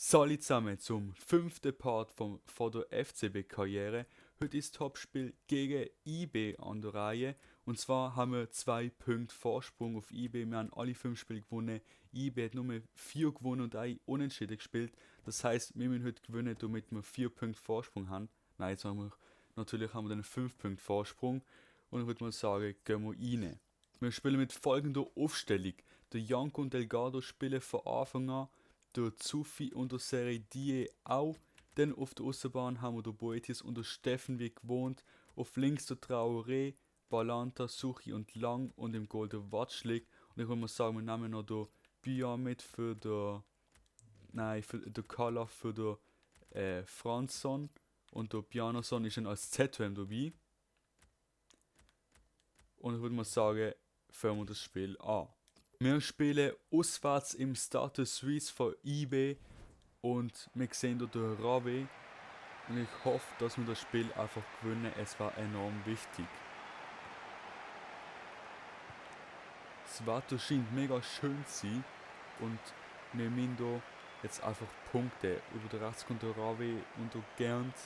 Salut zusammen zum fünften Part von der FCB-Karriere. Heute ist das Topspiel gegen IB an der Reihe. Und zwar haben wir 2 Punkte Vorsprung auf IB. Wir haben alle 5 Spiele gewonnen. IB hat nur 4 gewonnen und 1 unentschieden gespielt. Das heisst, wir müssen heute gewinnen, damit wir 4 Punkte Vorsprung haben. Nein, jetzt haben wir natürlich dann 5 Punkte Vorsprung. Und ich würde mal sagen, gehen wir rein. Wir spielen mit folgender Aufstellung. Der Janko und Delgado spielen von Anfang an. Der Zufi und der Serie Die auch. Dann auf der Außenbahn haben wir den Boetius und der Steffen wie gewohnt. Auf links der Traoré, Balanta, Suchi und Lang und im Goal der Watschlik. Und ich würde mal sagen, wir nehmen noch den Bia mit für den. Nein, für den Kala für den Franzson. Und der Pianoson ist dann als ZM dabei. Und ich würde mal sagen, fangen wir das Spiel an. Wir spielen auswärts im Stade Suisse von IB und wir sehen dort den Rave. Und ich hoffe, dass wir das Spiel einfach gewinnen. Es war enorm wichtig. Das Wetter scheint mega schön zu sein und wir müssen hier jetzt einfach Punkte. Über den rechts kommt der Rave und der Gernt.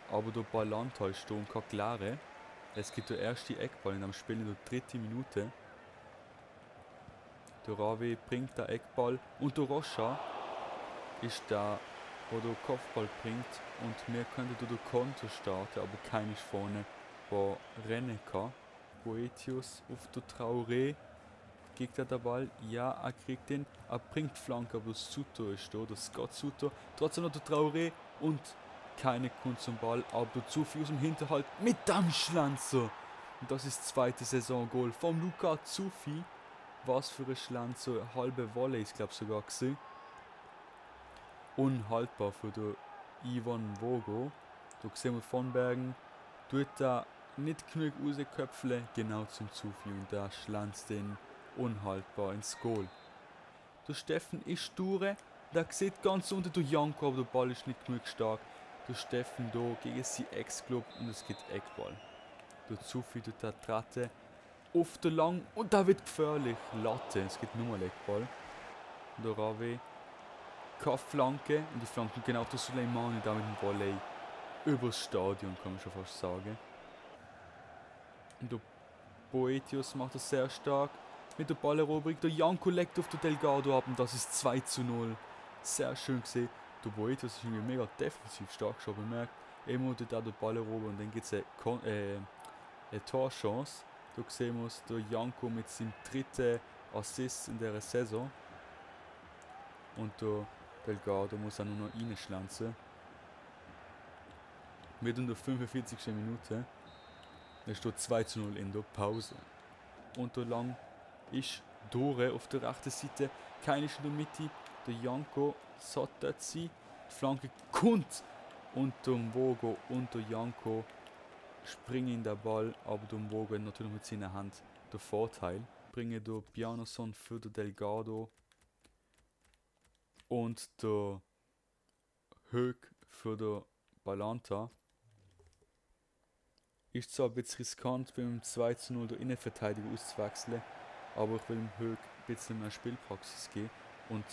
Aber der Balanta ist da und kann klären. Es gibt den ersten Eckball in dem Spiel in der 3. Minute. Der Rave bringt den Eckball und der Rocha ist der, der den Kopfball bringt und wir könnten durch den Konter starten, aber keiner ist vorne, der rennen kann. Boetius auf der Traoré, kriegt er den Ball? Ja, er kriegt den, er bringt Flanke, aber der Suter ist da, der Scott Suter, trotzdem noch der Traoré und keine kommt zum Ball, aber der Zufi aus dem Hinterhalt mit dem Schlanzer. Und das ist das zweite Saisongoal von Luca Zufi. Was für ein Schlanzer, eine halbe Wolle ist glaube sogar gewesen. Unhaltbar für den Ivan Vogo. Da sehen wir von Bergen, tut da nicht genug rausköpfeln, genau zum Zufi und der schlanzt den unhaltbar ins Goal. Der Steffen ist durch, der sieht ganz unter der Janko, aber der Ball ist nicht genug stark. Der Steffen da gegen sein Ex-Club und es gibt Eckball. Der Zufi tut da Tratte auf der Lang und da wird gefährlich. Latte, es gibt nur mal Eckball. Der Rave keine Flanke und die Flanken genau auf der Suleimani da mit dem Volley übers Stadion, kann man schon fast sagen. Und der Boetius macht das sehr stark mit der Balleroberung. Der Janko legt auf den Delgado ab und das ist 2:0. Sehr schön gesehen. Der Boetius ist irgendwie mega defensiv stark, schon bemerkt. Immer tut er den Ball erobern und dann gibt es eine Torchance. Da sehen wir der Janko mit seinem 3. Assist in dieser Saison. Und der Delgado muss auch nur noch reinschlanzen. Mit in der 45. Minute. Es steht 2:0 in der Pause. Und der Lang ist durch auf der rechten Seite. Keiner ist in der Mitte. Der Janko sattet sie. Die Flanke kommt. Und der Mvogo und der Janko springen in den Ball. Aber der Mvogo hat natürlich mit seiner Hand den Vorteil. Bringen der Pianoson für den Delgado. Und der Höck für den Balanta. Ist zwar ein bisschen riskant, beim 2:0 der Innenverteidiger auszuwechseln, aber ich will dem Höck ein bisschen mehr Spielpraxis geben. Und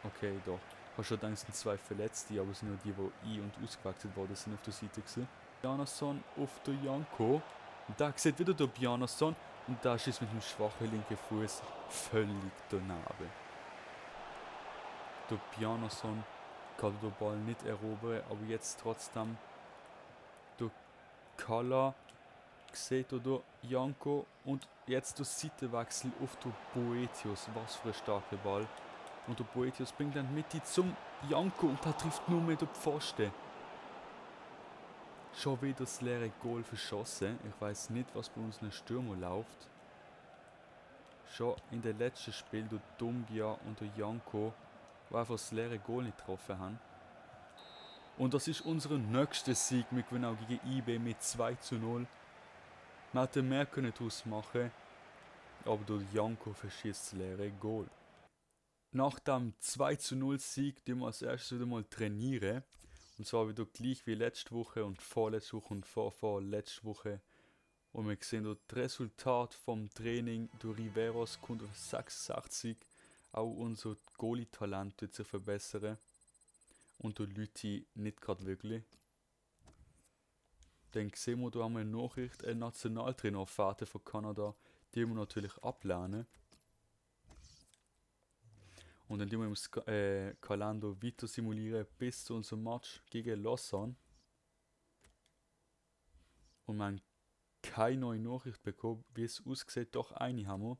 okay, doch. Ich habe schon gedacht, es sind 2 Verletzte, aber es sind nur die, die ein- und ausgewechselt worden sind auf der Seite gewesen. Bjarnason auf der Janko. Und da sieht wieder der Bjarnason und da schießt mit dem schwachen linken Fuß völlig daneben. Der Bjarnason kann den Ball nicht erobern, aber jetzt trotzdem der Kala sieht oder Janko und jetzt der Seitenwechsel auf den Boetius. Was für ein starker Ball. Und der Boetius bringt dann mit zum Janko und der trifft nur mit der Pfosten. Schon wieder das leere Goal verschossen. Ich weiß nicht, was bei unseren Stürmer läuft. Schon in den letzten Spiel der Dumbia und der Janko, die einfach das leere Goal nicht getroffen haben. Und das ist unser nächster Sieg. Wir gewinnen auch gegen IB mit 2:0. Wir hätten mehr daraus machen, aber der Janko verschießt das leere Goal. Nach dem 2:0 Sieg tun wir als erstes wieder mal trainieren. Und zwar wieder gleich wie letzte Woche und vorletzte Woche und vorletzte Woche. Und wir sehen dort das Resultat vom Training. Der Riveros kommt auf 86. Auch unser Goalie-Talent wird sich verbessern. Und der Leute nicht gerade wirklich. Dann sehen wir, da haben wir eine Nachricht, ein Nationaltrainer auf Fahrt von Kanada, die wir natürlich ablehnen. Und dann tun wir im Kalender weiter simulieren bis zu unserem Match gegen Lausanne. Und wir haben keine neue Nachricht bekommen, wie es aussieht. Doch eine haben wir.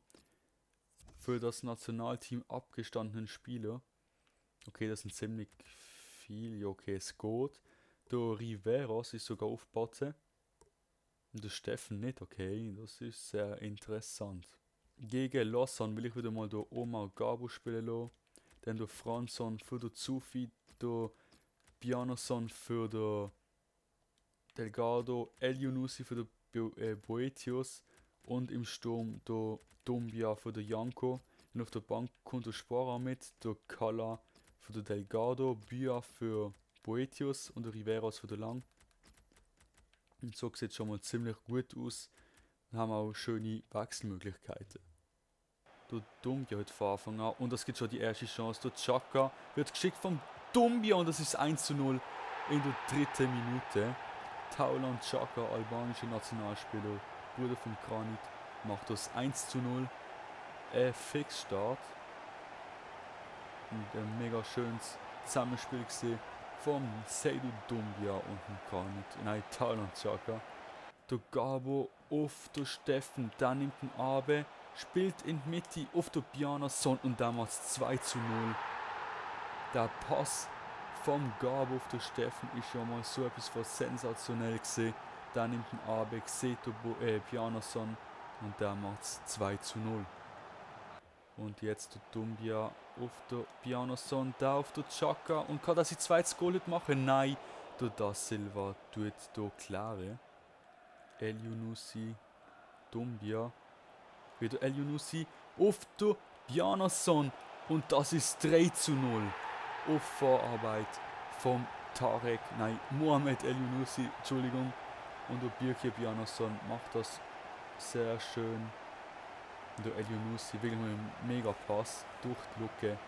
Für das Nationalteam abgestandenen Spieler. Okay, das sind ziemlich viele. Ja, okay, es geht. Der Riveros ist sogar aufgeboten. Und der Steffen nicht, okay. Das ist sehr interessant. Gegen Lausanne will ich wieder mal der Omar Gabo spielen lassen. Dann der Franson für der Zufi, der Bjarnason für der Delgado, El Yunusi für der Boetius und im Sturm der Dumbia für der Janko. Und auf der Bank kommt der Spora mit, der Kala für der Delgado, Bia für Boetius und der Riveros für der Lang. Und so sieht es schon mal ziemlich gut aus. Dann haben wir auch schöne Wechselmöglichkeiten. Der Dumbia hat von Anfang an und das gibt schon die erste Chance. Der Chaka wird geschickt vom Dumbia und das ist 1:0 in der 3. Minute. Taulan Chaka, albanischer Nationalspieler, Bruder von Granit, macht das 1:0. Fixstart. Und ein mega schönes Zusammenspiel gesehen vom Seydou Doumbia und dem Granit. Nein, Taulan Chaka. Der Gabo auf der Steffen, dann nimmt den Abe, spielt in die Mitte auf der Bjarnason und damals 2:0. Der Pass vom Gabo auf der Steffen ist ja mal so etwas von sensationell gesehen. Dann nimmt den Abe, sieht der Bjarnason und der macht es 2:0. Und jetzt der Doumbia auf der Bjarnason, da auf der Chaka und kann das sein zweites Goal machen? Nein, der Da Silva tut hier klaren. El Yunusi, Doumbia, wieder El Yunusi auf der Bjarnason und das ist 3:0 auf Vorarbeit vom Mohamed El Yunusi, Entschuldigung, und der Birkir Bjarnason macht das sehr schön. Und der El Yunusi wirklich mit einem mega Pass durch die Lücke,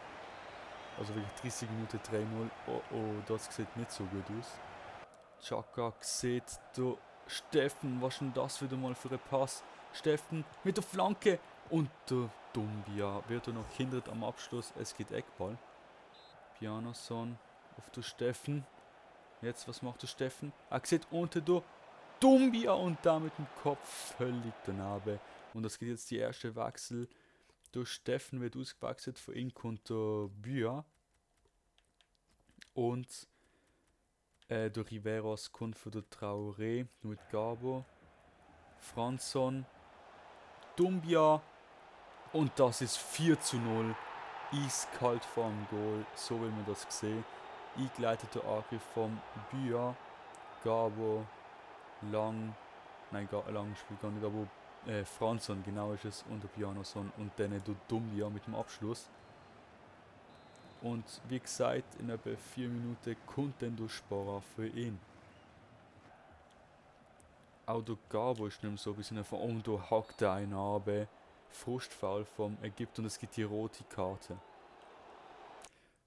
also wirklich 30 Minuten 3:0. Oh, das sieht nicht so gut aus. Chaka sieht der Steffen, was ist denn das wieder mal für ein Pass? Steffen mit der Flanke und der Doumbia wird er noch gehindert am Abschluss. Es geht Eckball. Bjarnason auf der Steffen. Jetzt, was macht der Steffen? Er sieht unter der Doumbia und da mit dem Kopf völlig daneben. Und das geht jetzt die erste Wechsel. Der Steffen wird ausgewechselt, für ihn kommt der Bia. Und der Riveros kommt für der Traoré mit Gabo, Franson, Doumbia und das ist 4:0. Eiskalt vor dem Goal, so will man das sehen. Eingeleiteter Angriff vom Bia, Gabo, Lang spielt gar nicht, aber Franson genau ist es und der Bjarnason und dann der Doumbia mit dem Abschluss. Und wie gesagt, in etwa 4 Minuten kommt dann der Spora für ihn. Auch der Gabo ist nicht mehr so, wie sie von und da hackt er einen ab. Frustfaul vom Ägypten und es gibt die rote Karte.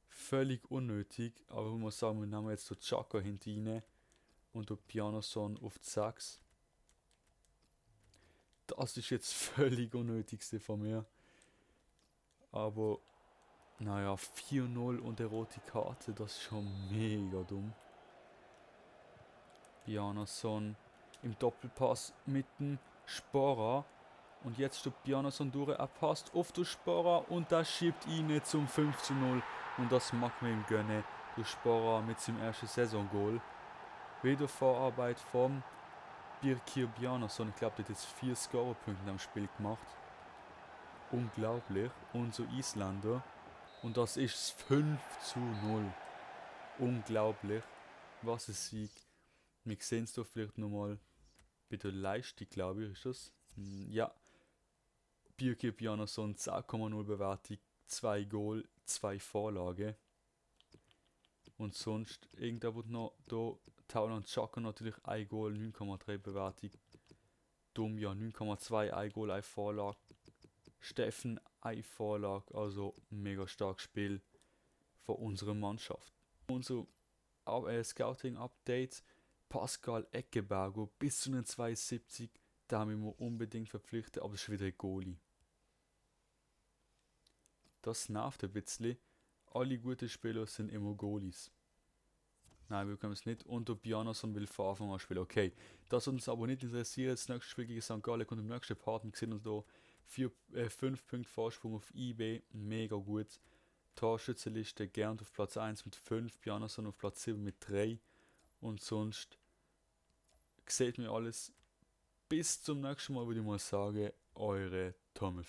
Völlig unnötig, aber ich muss sagen, wir nehmen jetzt den Chaka hinten und der Bjarnason auf die 6. Das ist jetzt völlig unnötig von mir. Aber naja, 4:0 und eine rote Karte, das ist schon mega dumm. Bjarnason im Doppelpass mit dem Spora. Und jetzt steht Bjarnason durch, er passt auf den Spora und das schiebt ihn zum 5:0. Und das mag man ihm gönnen. Der Spora mit seinem ersten Saisongoal. Wieder Vorarbeit vom Birkir Bjarnason. Ich glaube, der hat jetzt 4 Scorerpunkte am Spiel gemacht. Unglaublich. Unser Isländer. Und das ist 5:0. Unglaublich. Was ein Sieg. Wir sehen es doch vielleicht nochmal bei der Leistung, glaube ich, ist das. Ja. Birkir Bjarnason 10,0 Bewertung, 2 Goal, 2 Vorlagen. Und sonst irgendwo noch da Taulan Chaka natürlich 1 Goal, 9,3 Bewertung. Doumbia 9,2, 1 Goal, 1 Vorlage. Steffen eine Vorlage, also mega starkes Spiel von unserer Mannschaft. Unser Scouting-Update: Pascal Eckeberger bis zu den 72, da müssen wir unbedingt verpflichten, aber das ist wieder ein Goalie. Das nervt ein bisschen. Alle guten Spieler sind immer Goalies. Nein, wir können es nicht. Und der Bjarnason will von Anfang an spielen. Okay, das uns aber nicht interessiert. Das nächste Spiel gegen St. Gallen kommt im nächsten Part. Wir sehen uns hier 5 Punkte Vorsprung auf IB. Mega gut. Torschützenliste Gern auf Platz 1 mit 5, Bjarnason auf Platz 7 mit 3. Und sonst seht mir alles. Bis zum nächsten Mal, würde ich mal sagen, eure Tommy.